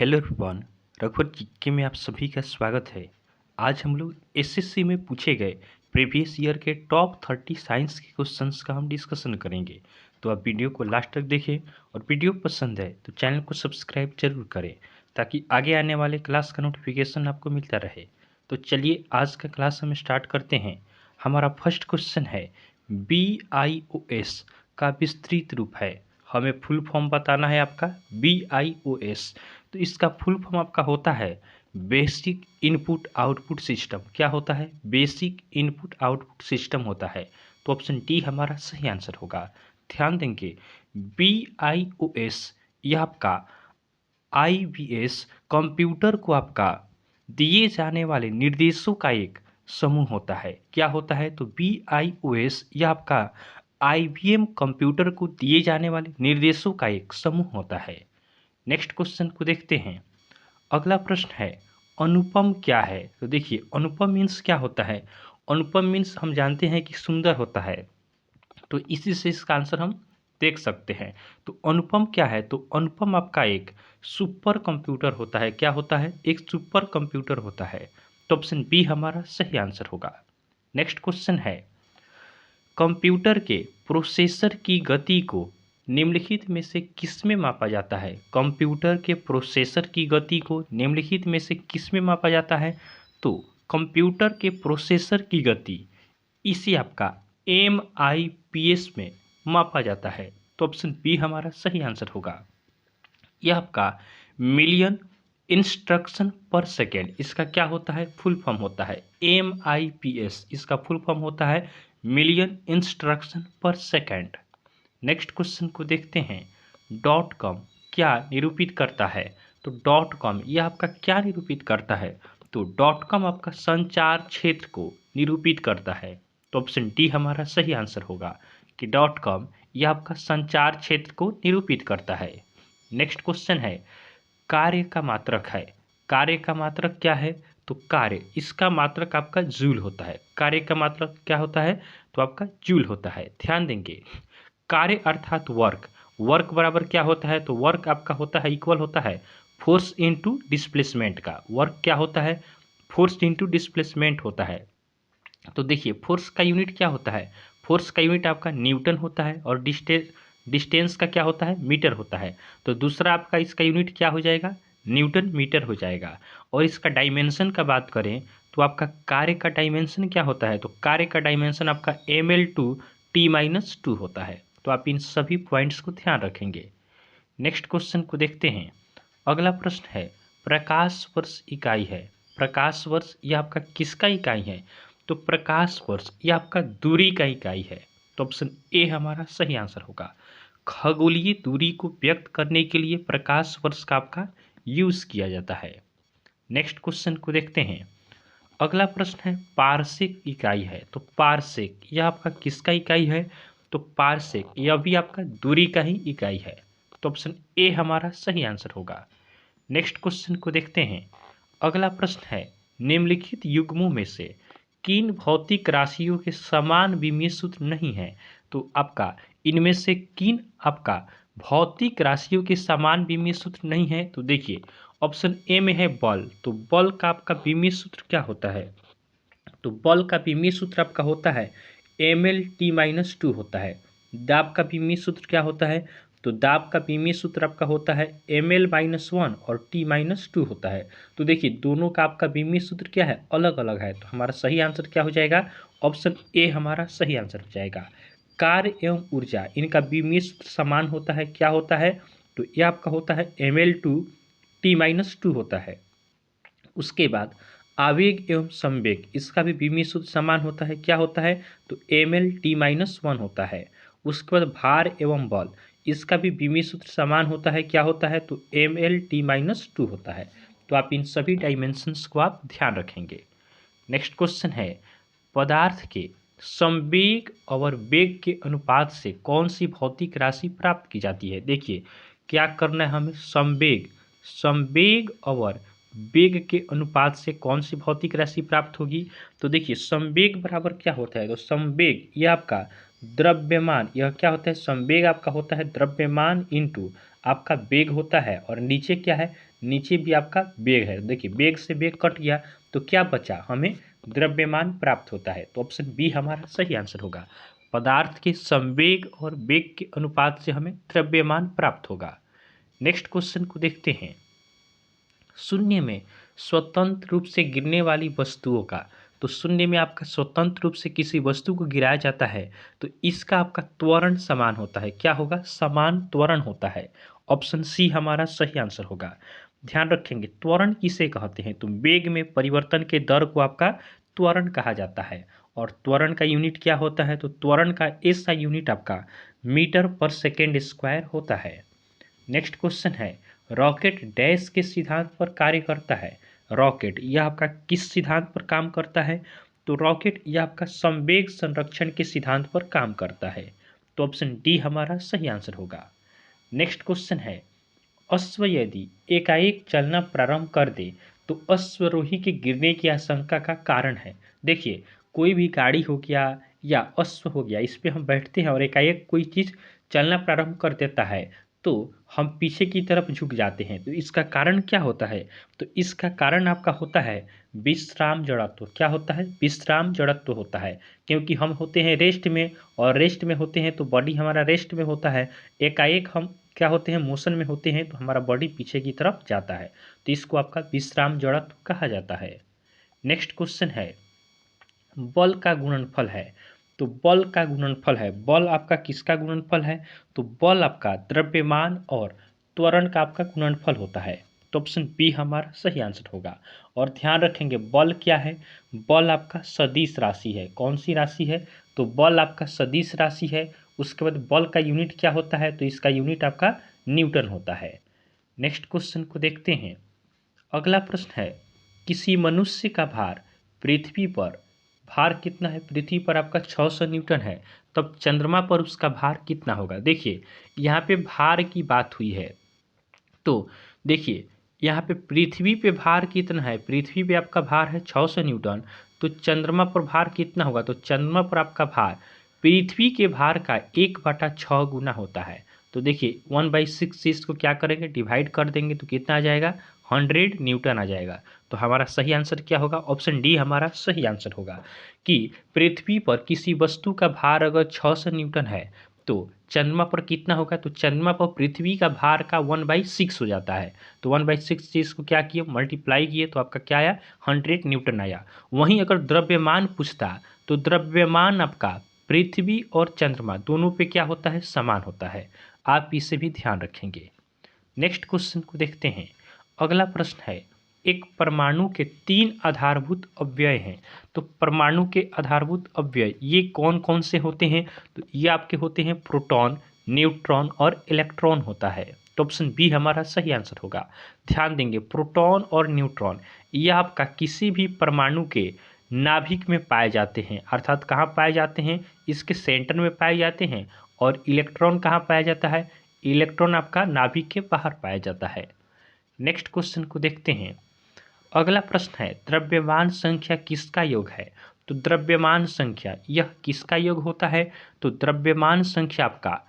Hello everyone, रघुवर GK में आप सभी का स्वागत है। आज हम लोग एसएससी में पूछे गए प्रीवियस ईयर के टॉप 30 साइंस के क्वेश्चंस का हम डिस्कशन करेंगे। तो आप वीडियो को लास्ट तक देखें और वीडियो पसंद है तो चैनल को सब्सक्राइब जरूर करें ताकि आगे आने वाले क्लास का नोटिफिकेशन आपको मिलता रहे। तो चलिए आज का क्लास हम स्टार्ट करते हैं। हमारा फर्स्ट क्वेश्चन है BIOS का विस्तृत रूप है। हमें फुल फॉर्म बताना है आपका BIOS। तो इसका फुल फॉर्म आपका होता है बेसिक इनपुट आउटपुट सिस्टम। क्या होता है? बेसिक इनपुट आउटपुट सिस्टम होता है। तो ऑप्शन डी हमारा सही आंसर होगा। ध्यान देंगे BIOS यह आपका IVS कंप्यूटर को आपका दिए जाने वाले निर्देशों का एक समूह होता है। क्या होता है? तो BIOS यह आपका IBM कंप्यूटर को दिए जाने वाले निर्देशों का एक समूह होता है। नेक्स्ट क्वेश्चन को देखते हैं। अगला प्रश्न है अनुपम क्या है? तो देखिए अनुपम मीन्स क्या होता है? अनुपम मीन्स हम जानते हैं कि सुंदर होता है, तो इसी से इसका आंसर हम देख सकते हैं। तो अनुपम क्या है? तो अनुपम आपका एक सुपर कंप्यूटर होता है। क्या होता है? एक सुपर कंप्यूटर होता है। तो ऑप्शन बी हमारा सही आंसर होगा। नेक्स्ट क्वेश्चन है कंप्यूटर के प्रोसेसर की गति को निम्नलिखित में से किसमें मापा जाता है? कंप्यूटर के प्रोसेसर की गति को निम्नलिखित में से किसमें मापा जाता है? तो कंप्यूटर के प्रोसेसर की गति इसे आपका MIPS में मापा जाता है। तो ऑप्शन बी हमारा सही आंसर होगा। यह आपका मिलियन इंस्ट्रक्शन पर सेकेंड, इसका क्या होता है? फुल फॉर्म होता है MIPS। इसका फुल फॉर्म होता है मिलियन इंस्ट्रक्शन पर सेकेंड। नेक्स्ट क्वेश्चन को देखते हैं। डॉट कॉम क्या निरूपित करता है? तो डॉट कॉम यह आपका क्या निरूपित करता है? तो डॉट कॉम आपका संचार क्षेत्र को निरूपित करता है। तो ऑप्शन डी हमारा सही आंसर होगा कि डॉट कॉम यह आपका संचार क्षेत्र को निरूपित करता है। नेक्स्ट क्वेश्चन है कार्य का मात्रक है। कार्य का मात्रक क्या है? तो कार्य इसका मात्रक आपका जूल होता है। कार्य का मात्रक क्या होता है? तो आपका जूल होता है। ध्यान देंगे कार्य अर्थात वर्क, वर्क बराबर क्या होता है? तो वर्क आपका होता है इक्वल होता है फोर्स इनटू डिस्प्लेसमेंट का। वर्क क्या होता है? फोर्स इनटू डिस्प्लेसमेंट होता है। तो देखिए फोर्स का यूनिट क्या होता है? फोर्स का यूनिट आपका न्यूटन होता है और डिस्टेंस का क्या होता है? मीटर होता है। तो दूसरा आपका इसका यूनिट क्या हो जाएगा? न्यूटन मीटर हो जाएगा। और इसका डायमेंशन का बात करें तो आपका कार्य का डायमेंशन क्या होता है? तो कार्य का डायमेंशन आपका ML/T-2 होता है। तो आप इन सभी पॉइंट्स को ध्यान रखेंगे। नेक्स्ट क्वेश्चन को देखते हैं। अगला प्रश्न है प्रकाश वर्ष इकाई है। प्रकाश वर्ष यह आपका किसका इकाई है? तो प्रकाश वर्ष यह आपका दूरी का इकाई है। तो ऑप्शन ए हमारा सही आंसर होगा। खगोलीय दूरी को व्यक्त करने के लिए प्रकाश वर्ष का आपका यूज किया जाता है। नेक्स्ट क्वेश्चन को देखते हैं। अगला प्रश्न है पारसेक इकाई है। तो पारसेक यह आपका किसका इकाई है? तो पारसेक यह भी आपका दूरी का ही इकाई है। तो ऑप्शन ए हमारा सही आंसर होगा। नेक्स्ट क्वेश्चन को देखते हैं। अगला प्रश्न है निम्नलिखित युग्मों में से किन भौतिक राशियों के समान विमीय सूत्र नहीं है? तो आपका इनमें से किन आपका भौतिक राशियों के समान विमीय सूत्र नहीं है? तो देखिए ऑप्शन ए में है बल। तो बल का आपका विमीय सूत्र क्या होता है? तो बल का विमीय सूत्र आपका होता है ML/T-2 होता है। दाब का विमीय सूत्र क्या होता है? तो दाब का विमीय सूत्र आपका होता है ML-1 और T-2 होता है। तो देखिए दोनों का आपका विमीय सूत्र क्या है? अलग अलग है। तो हमारा सही आंसर क्या हो जाएगा? ऑप्शन ए हमारा सही आंसर हो जाएगा। कार्य एवं ऊर्जा इनका विमीय सूत्र समान होता है। क्या होता है? तो यह आपका होता है ML/T-2 होता है। उसके बाद आवेग एवं संवेग इसका भी विमीय सूत्र समान होता है। क्या होता है? तो ML/T-1 होता है। उसके बाद भार एवं बल इसका भी विमीय सूत्र समान होता है। क्या होता है? तो ML/T-2 होता है। तो आप इन सभी डायमेंशंस को आप ध्यान रखेंगे। नेक्स्ट क्वेश्चन है पदार्थ के संवेग और वेग के अनुपात से कौन सी भौतिक राशि प्राप्त की जाती है? देखिए क्या करना है हमें? संवेग, संवेग और वेग के अनुपात से कौन सी भौतिक राशि प्राप्त होगी? तो देखिए संवेग बराबर क्या होता है? तो संवेग यह आपका द्रव्यमान, यह क्या होता है? संवेग आपका होता है द्रव्यमान इंटू आपका बेग होता है और नीचे क्या है, नीचे भी आपका बेग है। देखिए बेग से बेग कट गया तो क्या बचा, हमें द्रव्यमान प्राप्त होता है। तो ऑप्शन बी हमारा सही आंसर होगा। पदार्थ के संवेग और वेग के अनुपात से हमें द्रव्यमान प्राप्त होगा। नेक्स्ट क्वेश्चन को देखते हैं। शून्य में स्वतंत्र रूप से गिरने वाली वस्तुओं का, तो शून्य में आपका स्वतंत्र रूप से किसी वस्तु को गिराया जाता है तो इसका आपका त्वरण समान होता है। क्या होगा, समान त्वरण होता है। ऑप्शन सी हमारा सही आंसर होगा। ध्यान रखेंगे त्वरण किसे कहते हैं, तो वेग में परिवर्तन के दर को आपका त्वरण कहा जाता है। और त्वरण का यूनिट क्या होता है, तो त्वरण का ऐसा यूनिट आपका मीटर पर सेकेंड स्क्वायर होता है। नेक्स्ट क्वेश्चन है, रॉकेट डैश के सिद्धांत पर कार्य करता है। रॉकेट यह आपका किस सिद्धांत पर काम करता है, तो रॉकेट यह आपका संवेग संरक्षण के सिद्धांत पर काम करता है। तो ऑप्शन डी हमारा सही आंसर होगा। नेक्स्ट क्वेश्चन है, अश्व यदि एकाएक चलना प्रारंभ कर दे तो अश्वरोही के गिरने की आशंका का कारण है। देखिए कोई भी गाड़ी हो गया या अश्व हो गया, इस पे हम बैठते हैं और एकाएक कोई चीज़ चलना प्रारंभ कर देता है तो हम पीछे की तरफ झुक जाते हैं। तो इसका कारण क्या होता है, तो इसका कारण आपका होता है विश्राम जड़त्व। क्या होता है, विश्राम जड़त्व होता है। क्योंकि हम होते हैं रेस्ट में और रेस्ट में होते हैं तो बॉडी हमारा रेस्ट में होता है। एकाएक हम क्या होते हैं, मोशन में होते हैं तो हमारा बॉडी पीछे की तरफ जाता है। तो इसको आपका विश्राम जड़त्व कहा जाता है। नेक्स्ट क्वेश्चन है, बल का गुणनफल है। तो बल का गुणनफल है, बल आपका किसका गुणनफल है, तो बल आपका द्रव्यमान और त्वरण का आपका गुणनफल होता है। तो ऑप्शन बी हमारा सही आंसर होगा। और ध्यान रखेंगे बल क्या है, बल आपका सदिश राशि है। कौन सी राशि है, तो बल आपका सदिश राशि है। उसके बाद बल का यूनिट क्या होता है, तो इसका यूनिट आपका न्यूटन होता है। नेक्स्ट क्वेश्चन को देखते हैं। अगला प्रश्न है, किसी मनुष्य का भार पृथ्वी पर, भार कितना है, पृथ्वी पर आपका 600 न्यूटन है, तब चंद्रमा पर उसका भार कितना होगा। देखिए यहाँ पे भार की बात हुई है तो देखिए यहाँ पे पृथ्वी पे भार कितना है, पृथ्वी पे आपका भार है 600 न्यूटन, तो चंद्रमा पर भार कितना होगा, तो चंद्रमा पर आपका भार पृथ्वी के भार का 1/6 गुना होता है। तो देखिए 1/6 इसको क्या करेंगे, डिवाइड कर देंगे तो कितना आ जाएगा, 100 न्यूटन आ जाएगा। तो हमारा सही आंसर क्या होगा, ऑप्शन डी हमारा सही आंसर होगा कि पृथ्वी पर किसी वस्तु का भार अगर 600 न्यूटन है तो चंद्रमा पर कितना होगा, तो चंद्रमा पर पृथ्वी का भार का 1/6 हो जाता है। तो 1/6 चीज़ को क्या किए, मल्टीप्लाई किए तो आपका क्या आया, 100 न्यूटन आया। वहीं अगर द्रव्यमान पूछता तो द्रव्यमान आपका पृथ्वी और चंद्रमा दोनों पे क्या होता है, समान होता है। आप इसे भी ध्यान रखेंगे। नेक्स्ट क्वेश्चन को देखते हैं। अगला प्रश्न है, एक परमाणु के 3 आधारभूत अवयव हैं। तो परमाणु के आधारभूत अवयव ये कौन कौन से होते हैं, तो ये आपके होते हैं प्रोटॉन, न्यूट्रॉन और इलेक्ट्रॉन होता है। तो ऑप्शन बी हमारा सही आंसर होगा। ध्यान देंगे प्रोटॉन और न्यूट्रॉन ये आपका किसी भी परमाणु के नाभिक में पाए जाते हैं, अर्थात कहाँ पाए जाते हैं, इसके सेंटर में पाए जाते हैं। और इलेक्ट्रॉन कहाँ पाया जाता है, इलेक्ट्रॉन आपका नाभिक के बाहर पाया जाता है। नेक्स्ट क्वेश्चन को देखते हैं। अगला प्रश्न है, द्रव्यमान संख्या किसका योग है। तो द्रव्यमान संख्या यह किसका योग होता है, तो द्रव्यमान संख्या आपका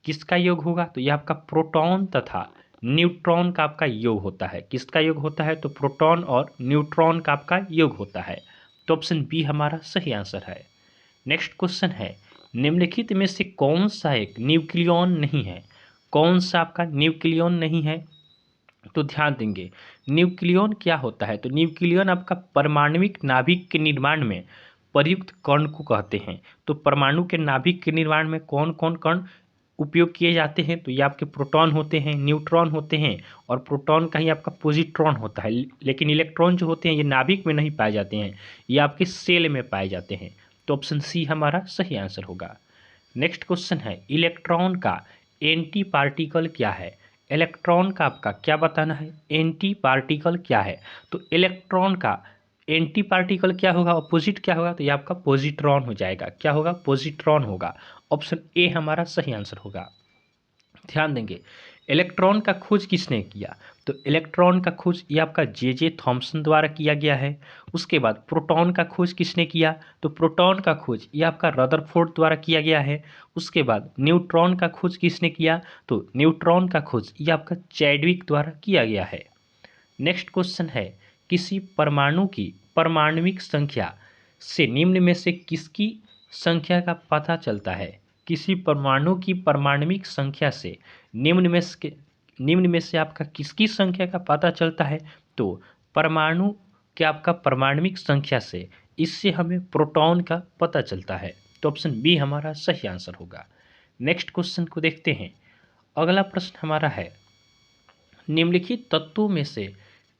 किसका योग होगा, तो यह आपका प्रोटॉन तथा न्यूट्रॉन का आपका योग होता है। किसका योग होता है, तो प्रोटॉन और न्यूट्रॉन का आपका योग होता है। तो ऑप्शन बी हमारा सही आंसर है। नेक्स्ट क्वेश्चन है, निम्नलिखित में से कौन सा एक न्यूक्लियॉन नहीं है। कौन सा आपका न्यूक्लियॉन नहीं है, तो ध्यान देंगे न्यूक्लियॉन क्या होता है, तो न्यूक्लियॉन आपका परमाणविक नाभिक के निर्माण में प्रयुक्त कण को कहते हैं। तो परमाणु के नाभिक के निर्माण में कौन कौन कण उपयोग किए जाते हैं, तो ये आपके प्रोटॉन होते हैं, न्यूट्रॉन होते हैं और प्रोटॉन का ही आपका पॉजिट्रॉन होता है। लेकिन इलेक्ट्रॉन जो होते हैं ये नाभिक में नहीं पाए जाते हैं, ये आपके सेल में पाए जाते हैं। तो ऑप्शन सी हमारा सही आंसर होगा। नेक्स्ट क्वेश्चन है, इलेक्ट्रॉन का एंटी पार्टिकल क्या है। इलेक्ट्रॉन का आपका क्या बताना है, एंटी पार्टिकल क्या है। तो इलेक्ट्रॉन का एंटी पार्टिकल क्या होगा, अपोजिट क्या होगा, तो ये आपका पॉजिट्रॉन हो जाएगा। क्या होगा, पॉजिट्रॉन होगा। ऑप्शन ए हमारा सही आंसर होगा। ध्यान देंगे इलेक्ट्रॉन का खोज किसने किया? तो इलेक्ट्रॉन का खोज ये आपका जे थॉम्सन द्वारा किया गया है। उसके बाद प्रोटॉन का खोज किसने किया? तो प्रोटॉन का खोज ये आपका रदरफोर्ड द्वारा किया गया है। उसके बाद न्यूट्रॉन का खोज किसने किया? तो न्यूट्रॉन का खोज ये आपका चैडविक द्वारा किया गया है। नेक्स्ट क्वेश्चन है, किसी परमाणु की परमाणविक संख्या से निम्न में से किसकी संख्या का पता चलता है? किसी परमाणु की परमाणविक संख्या से निम्न में से आपका किसकी संख्या का पता चलता है? तो परमाणु के आपका परमाणविक संख्या से इससे हमें प्रोटॉन का पता चलता है। तो ऑप्शन बी हमारा सही आंसर होगा। नेक्स्ट क्वेश्चन को देखते हैं। अगला प्रश्न हमारा है, निम्नलिखित तत्वों में से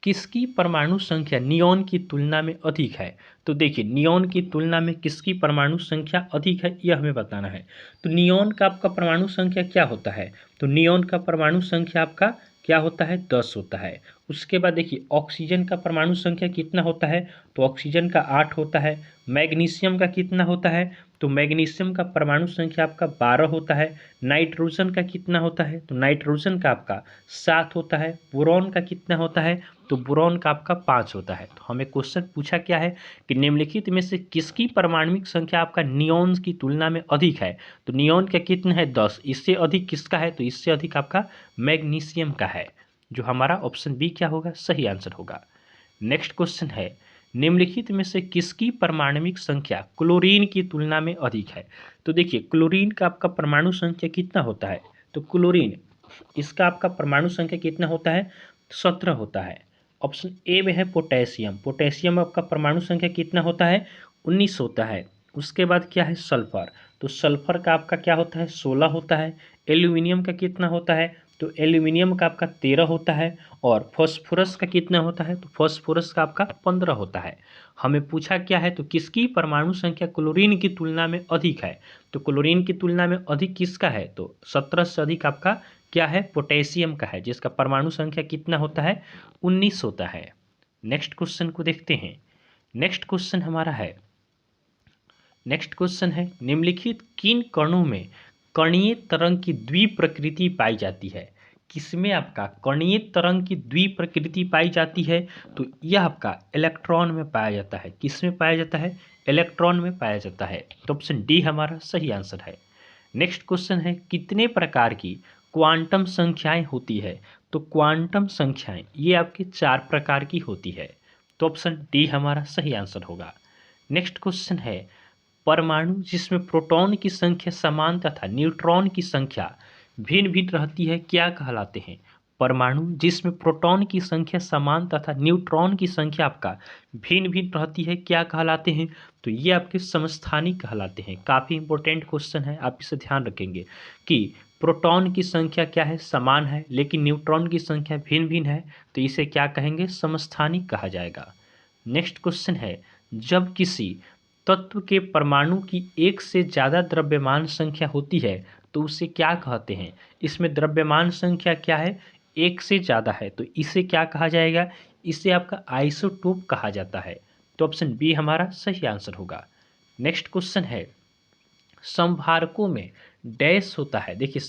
किसकी परमाणु संख्या नियॉन की तुलना में अधिक है? तो देखिए, नियॉन की तुलना में किसकी परमाणु संख्या अधिक है यह हमें बताना है। तो नियॉन का आपका परमाणु संख्या क्या होता है? तो नियॉन का परमाणु संख्या आपका क्या होता है? 10 होता है। उसके बाद देखिए, ऑक्सीजन का परमाणु संख्या कितना होता है? तो ऑक्सीजन का 8 होता है। मैग्नीशियम का कितना होता है? तो मैग्नीशियम का परमाणु संख्या आपका 12 होता है। नाइट्रोजन का कितना होता है? तो नाइट्रोजन का आपका 7 होता है। बोरॉन का कितना होता है? तो बोरॉन का आपका 5 होता है। तो हमें क्वेश्चन पूछा क्या है कि निम्नलिखित में से किसकी परमाणविक संख्या आपका नियॉन की तुलना में अधिक है? तो नियॉन का कितना है? 10। इससे अधिक किसका है? तो इससे अधिक आपका मैग्नीशियम का है, जो हमारा ऑप्शन बी क्या होगा? सही आंसर होगा। नेक्स्ट क्वेश्चन है, निम्नलिखित में से किसकी परमाणविक संख्या क्लोरीन की तुलना में अधिक है? तो देखिए, क्लोरीन का आपका परमाणु संख्या कितना होता है? तो क्लोरीन इसका आपका परमाणु संख्या कितना होता है? 17 होता है। ऑप्शन ए में है पोटेशियम। पोटेशियम आपका परमाणु संख्या कितना होता है? 19 होता है। उसके बाद क्या है? सल्फर। तो सल्फर का आपका क्या होता है? 16 होता है। एल्यूमिनियम का कितना होता है? तो एल्यूमिनियम का आपका 13 होता है। और फॉस्फोरस का कितना होता है? तो फॉस्फोरस का आपका 15 होता है। हमें पूछा क्या है? तो किसकी परमाणु संख्या क्लोरीन की तुलना में अधिक है? तो क्लोरीन की तुलना में अधिक किसका है? तो 17 से अधिक आपका क्या है? पोटेशियम का है, जिसका परमाणु संख्या कितना होता है? 19 होता है। नेक्स्ट क्वेश्चन को देखते हैं। नेक्स्ट क्वेश्चन है, निम्नलिखित किन कणों में कणीय तरंग की द्विप्रकृति पाई जाती है? किसमें आपका कणीय तरंग की द्विप्रकृति पाई जाती है? तो यह आपका इलेक्ट्रॉन में पाया जाता है। किसमें पाया जाता है? इलेक्ट्रॉन में पाया जाता है। तो ऑप्शन डी हमारा सही आंसर है। नेक्स्ट क्वेश्चन है, कितने प्रकार की क्वांटम संख्याएं होती है? तो क्वांटम संख्याएं ये आपके 4 प्रकार की होती है। तो ऑप्शन डी हमारा सही आंसर होगा। नेक्स्ट क्वेश्चन है, परमाणु जिसमें प्रोटॉन की संख्या समान तथा न्यूट्रॉन की संख्या भिन्न भिन्न रहती है क्या कहलाते हैं? परमाणु जिसमें प्रोटॉन की संख्या समान तथा न्यूट्रॉन की संख्या आपका भिन्न भिन्न रहती है क्या कहलाते हैं? तो ये आपके समस्थानिक कहलाते हैं। काफ़ी इंपॉर्टेंट क्वेश्चन है, आप इसे ध्यान रखेंगे कि प्रोटॉन की संख्या क्या है? समान है, लेकिन न्यूट्रॉन की संख्या भिन्न भिन्न है, तो इसे क्या कहेंगे? समस्थानिक कहा जाएगा। नेक्स्ट क्वेश्चन है, जब किसी तत्व के परमाणु की एक से ज़्यादा द्रव्यमान संख्या होती है तो उसे क्या कहते हैं? इसमें द्रव्यमान संख्या क्या है? एक से ज़्यादा है, तो इसे क्या कहा जाएगा? इसे आपका आइसोटोप कहा जाता है। तो ऑप्शन बी हमारा सही आंसर होगा। नेक्स्ट क्वेश्चन है, संभारकों में डैश होता है। देखिए,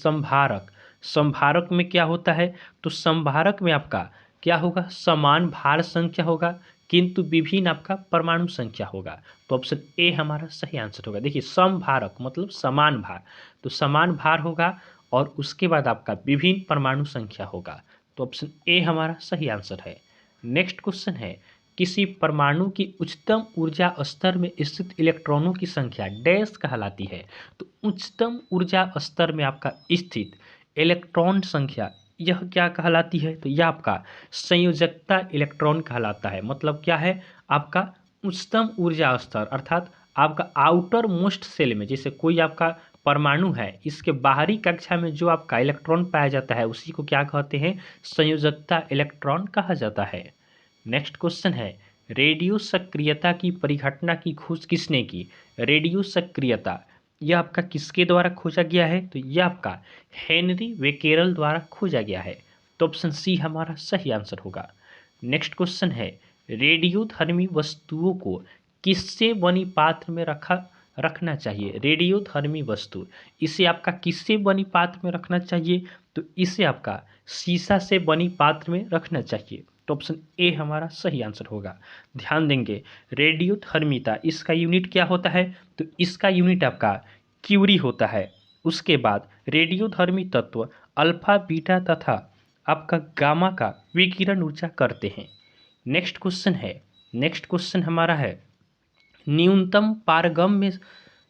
संभारक में क्या होता है? तो संभारक में आपका क्या होगा? समान भार संख्या होगा, किंतु विभिन्न आपका परमाणु संख्या होगा। तो ऑप्शन ए हमारा सही आंसर होगा। देखिए, समभारक मतलब समान भार, तो समान भार होगा और उसके बाद आपका विभिन्न परमाणु संख्या होगा। तो ऑप्शन ए हमारा सही आंसर है। नेक्स्ट क्वेश्चन है, किसी परमाणु की उच्चतम ऊर्जा स्तर में स्थित इलेक्ट्रॉनों की संख्या डैश कहलाती है? तो उच्चतम ऊर्जा स्तर में आपका स्थित इलेक्ट्रॉन संख्या यह क्या कहलाती है? तो यह आपका संयोजकता इलेक्ट्रॉन कहलाता है। मतलब क्या है? आपका उच्चतम ऊर्जा स्तर, अर्थात आपका आउटर मोस्ट सेल में, जैसे कोई आपका परमाणु है, इसके बाहरी कक्षा में जो आपका इलेक्ट्रॉन पाया जाता है उसी को क्या कहते हैं? संयोजकता इलेक्ट्रॉन कहा जाता है। नेक्स्ट क्वेश्चन है, रेडियो सक्रियता की परिघटना की खोज किसने की? रेडियो सक्रियता यह आपका किसके द्वारा खोजा गया है? तो यह आपका हेनरी बेकेरेल द्वारा खोजा गया है। तो ऑप्शन सी हमारा सही आंसर होगा। नेक्स्ट क्वेश्चन है, रेडियोधर्मी वस्तुओं को किससे बनी पात्र में रखना चाहिए? रेडियोधर्मी वस्तु इसे आपका किससे बनी पात्र में रखना चाहिए? तो इसे आपका शीशा से बनी पात्र में रखना चाहिए। तो ऑप्शन ए हमारा सही आंसर होगा। ध्यान देंगे रेडियोधर्मिता इसका यूनिट क्या होता है, तो इसका यूनिट आपका क्यूरी होता है। उसके बाद रेडियोधर्मी तत्व अल्फा बीटा तथा आपका गामा का विकिरण ऊर्जा करते हैं। नेक्स्ट क्वेश्चन हमारा है न्यूनतम पारगम्य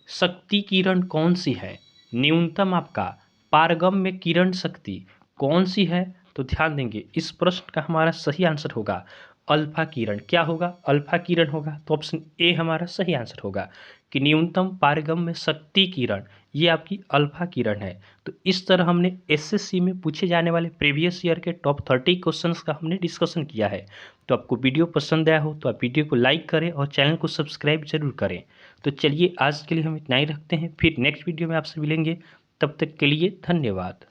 शक्ति किरण कौन सी है। न्यूनतम आपका पारगम्य किरण शक्ति कौन सी है, तो ध्यान देंगे इस प्रश्न का हमारा सही आंसर होगा अल्फा किरण। क्या होगा, अल्फा किरण होगा। तो ऑप्शन ए हमारा सही आंसर होगा कि न्यूनतम पारगम्य शक्ति किरण ये आपकी अल्फा किरण है। तो इस तरह हमने एसएससी में पूछे जाने वाले प्रीवियस ईयर के टॉप 30 क्वेश्चंस का हमने डिस्कशन किया है। तो आपको वीडियो पसंद आया हो तो आप वीडियो को लाइक करें और चैनल को सब्सक्राइब जरूर करें। तो चलिए आज के लिए हम इतना ही रखते हैं, फिर नेक्स्ट वीडियो में आपसे मिलेंगे। तब तक के लिए धन्यवाद।